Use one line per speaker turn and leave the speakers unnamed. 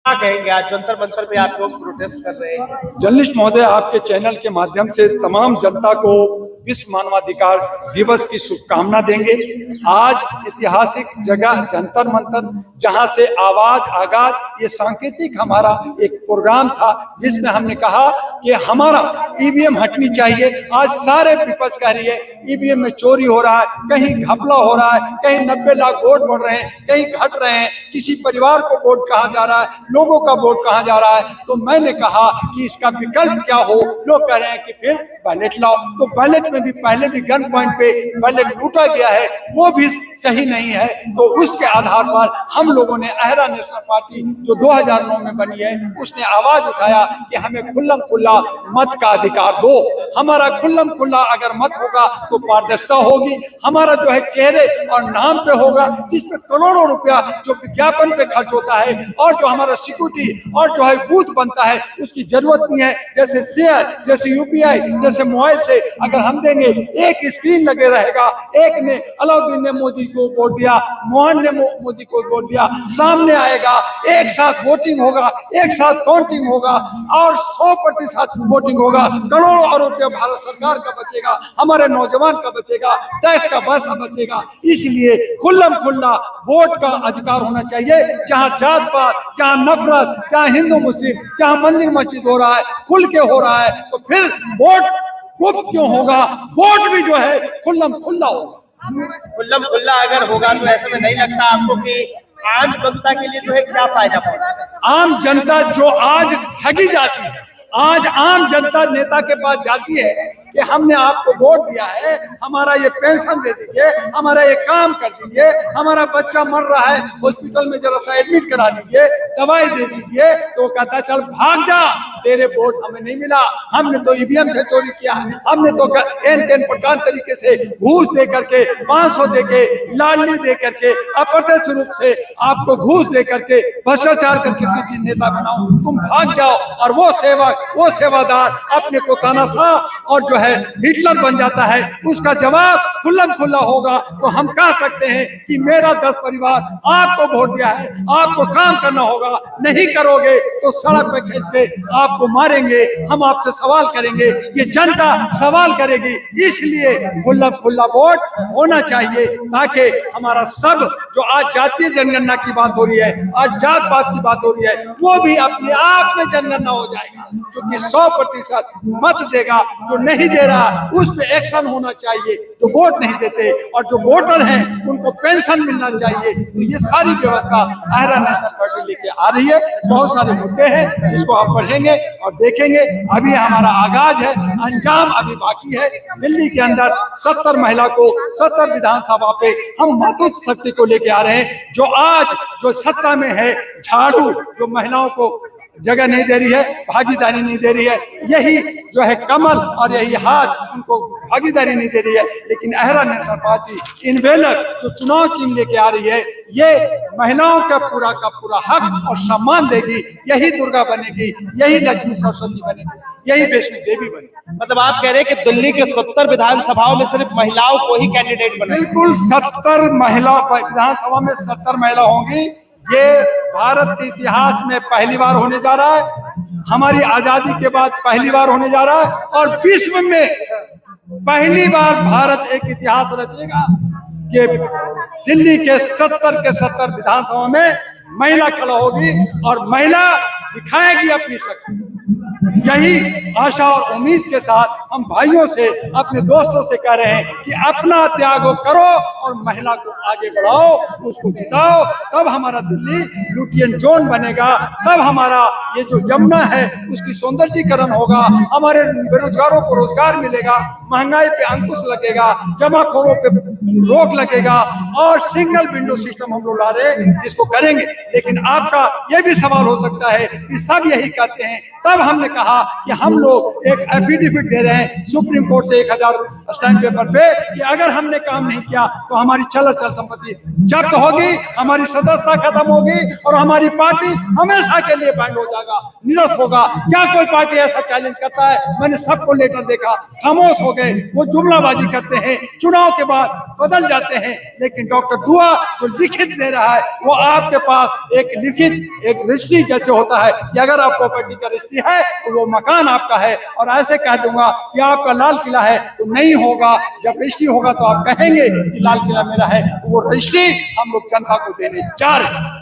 क्या कहेंगे? आज जंतर मंतर पे आप लोग प्रोटेस्ट कर रहे हैं।
जर्नलिस्ट महोदय, आपके चैनल के माध्यम से तमाम जनता को विश्व मानवाधिकार दिवस की शुभकामना देंगे। आज ऐतिहासिक जगह जंतर मंतर, जहां से आगाज ये सांकेतिक हमारा एक प्रोग्राम था जिसमें हमने कहा कि हमारा ईवीएम हटनी चाहिए। आज सारे विपक्ष कह रही है ईवीएम में चोरी हो रहा है, कहीं घपला हो रहा है, कहीं 90 लाख वोट बढ़ रहे हैं, कहीं घट रहे हैं, किसी परिवार को वोट कहा जा रहा है, लोगों का वोट कहा जा रहा है। तो मैंने कहा कि इसका विकल्प क्या हो। लोग कह रहे हैं कि फिर बैलेट लाओ, तो बैलेट में भी पहले भी गन पॉइंट पे बैलेट लूटा गया है, वो भी सही नहीं है। तो उसके आधार पर हम लोगों ने अहरा नेशनल पार्टी जो 2009 में बनी है, उसने आवाज उठाया कि हमें खुल्लम खुल्ला मत का अधिकार दो। हमारा खुल्लम खुल्ला अगर मत होगा तो पारदर्शिता होगी, हमारा जो है चेहरे और नाम पे होगा, जिसपे करोड़ों रुपया जो विज्ञापन पे खर्च होता है, और जो हमारा सिक्योरिटी और जो है बूथ बनता है उसकी जरूरत नहीं है। जैसे शेयर, जैसे यूपीआई, जैसे मोबाइल से अगर हम देंगे, एक स्क्रीन लगे रहेगा, एक ने अलाउद्दीन ने मोदी को वोट दिया, मोहन ने मोदी को वोट दिया, सामने आएगा, एक साथ वोटिंग होगा, एक साथ काउंटिंग होगा और 100% वोटिंग होगा। करोड़ों अरब रुपया भारत सरकार का बचेगा, हमारे नौजवान का बचेगा, टैक्स का पैसा बचेगा। इसलिए खुल्लम खुल्ला वोट का अधिकार होना चाहिए। जहाँ जात पात, जहाँ नफरत, जहाँ हिंदू मुस्लिम, जहाँ मंदिर मस्जिद हो रहा है, खुल के हो रहा है, तो फिर वोट गुप्त क्यों होगा? वोट भी जो है खुल्लम खुल्ला होगा।
खुल्लम खुल्ला अगर होगा तो ऐसे में नहीं लगता आपको कि आम जनता के लिए जो है क्या फायदा पड़ेगा?
आम जनता जो आज ठगी जाती है, आज आम जनता नेता के पास जाती है कि हमने आपको वोट दिया है, हमारा ये पेंशन दे दीजिए, हमारा ये काम कर दीजिए, हमारा बच्चा मर रहा है हॉस्पिटल में जरा सा एडमिट करा दीजिए, दवाई दे दीजिए, तो कहता चल भाग जा, तेरे वोट हमें नहीं मिला, हमने तो ईवीएम से चोरी किया, हमने तो एन प्रकार तरीके से घूस दे करके, 500 दे के, लालनी दे करके, अप्रत्यक्ष रूप से आपको घूस दे करके भ्रष्टाचार करके किसी नेता बनाओ, तुम भाग जाओ। और वो सेवक, वो सेवादार अपने को तानाशाह और जो है हिटलर बन जाता है। उसका जवाब खुल्लम खुल्ला होगा तो हम कह सकते हैं कि मेरा 10 परिवार आपको वोट दिया है, आपको काम करना होगा, नहीं करोगे तो सड़क पे खींच के आपको मारेंगे, हम आपसे सवाल करेंगे, ये जनता सवाल करेगी। इसलिए खुल्लम खुल्ला वोट होना चाहिए ताकि हमारा सब जो आज जातीय जनगणना की बात हो रही है, आज जात पात की बात हो रही है, वो भी अपने आप में जनगणना हो जाएगा। क्योंकि 100% मत देगा, जो नहीं दे रहा उस पे एक्शन होना चाहिए, जो वोट नहीं देते और जो वोटर हैं उनको पेंशन मिलना चाहिए। तो ये सारी व्यवस्था अहरा नेशनल पार्टी लेके आ रही है। बहुत सारे मुद्दे हैं जिसको आप पढ़ेंगे और देखेंगे। अभी हमारा आगाज है, अंजाम अभी बाकी है। दिल्ली के अंदर 70 महिला को 70 विधानसभा पे हम महत्व शक्ति को लेके आ रहे हैं। जो आज जो सत्ता में है, झाड़ू जो महिलाओं को जगह नहीं दे रही है, भागीदारी नहीं दे रही है, यही जो है कमल और यही हाथ उनको भागीदारी नहीं दे रही है। लेकिन अहरा नेशनल पार्टी इनवेलर जो चुनाव चिन्ह लेके आ रही है, ये महिलाओं का पूरा हक और सम्मान देगी। यही दुर्गा बनेगी, यही लक्ष्मी सरस्वती बनेगी, यही वैष्णो देवी बनेगी।
मतलब आप कह रहे हैं कि दिल्ली के 70 विधानसभाओं में सिर्फ महिलाओं को ही कैंडिडेट बने?
बिल्कुल, 70 महिला विधानसभा में 70 महिला होंगी। ये भारत के इतिहास में पहली बार होने जा रहा है, हमारी आजादी के बाद पहली बार होने जा रहा है, और विश्व में पहली बार भारत एक इतिहास रचेगा कि दिल्ली के 70 के 70 विधानसभा में महिला खड़ा होगी और महिला दिखाएगी अपनी शक्ति। यही आशा और उम्मीद के साथ हम भाइयों से, अपने दोस्तों से कह रहे हैं कि अपना त्याग करो और महिला को आगे बढ़ाओ, उसको जिताओ। तब हमारा दिल्ली लुटियन जोन बनेगा, तब हमारा ये जो जमुना है उसकी सौंदर्यीकरण होगा, हमारे बेरोजगारों को रोजगार मिलेगा, महंगाई पे अंकुश लगेगा, जमाखोरों पे रोक लगेगा, और सिंगल विंडो सिस्टम हम लोग ला रहे हैं जिसको करेंगे। लेकिन आपका ये भी सवाल हो सकता है कि सब यही कहते हैं, तब हमने कहा कि हम लोग एक एफिडेविट दे रहे हैं सुप्रीम कोर्ट से 1000 स्टैम्प पेपर पे कि अगर हमने काम नहीं किया तो हमारी चल संपत्ति जब्त होगी, हमारी सदस्यता खत्म होगी और हमारी पार्टी हमेशा के लिए बैंड हो जाएगा, निरस्त होगा। क्या कोई पार्टी ऐसा चैलेंज करता है? मैंने सबको लेटर देखा, खामोश हो गए, वो जुमलाबाजी करते हैं, चुनाव के बाद बदल जाते हैं। लेकिन डॉक्टर दुआ जो लिखित दे रहा है वो आपके पास एक लिखित एक रजिस्ट्री जैसे होता है कि अगर आप प्रॉपर्टी का रजिस्ट्री है तो वो मकान आपका है, और ऐसे कह दूंगा कि आपका लाल किला है तो नहीं होगा। जब रजिस्ट्री होगा तो आप कहेंगे कि लाल किला मेरा है, वो रजिस्ट्री हम लोग जनता को देने जा रहे हैं।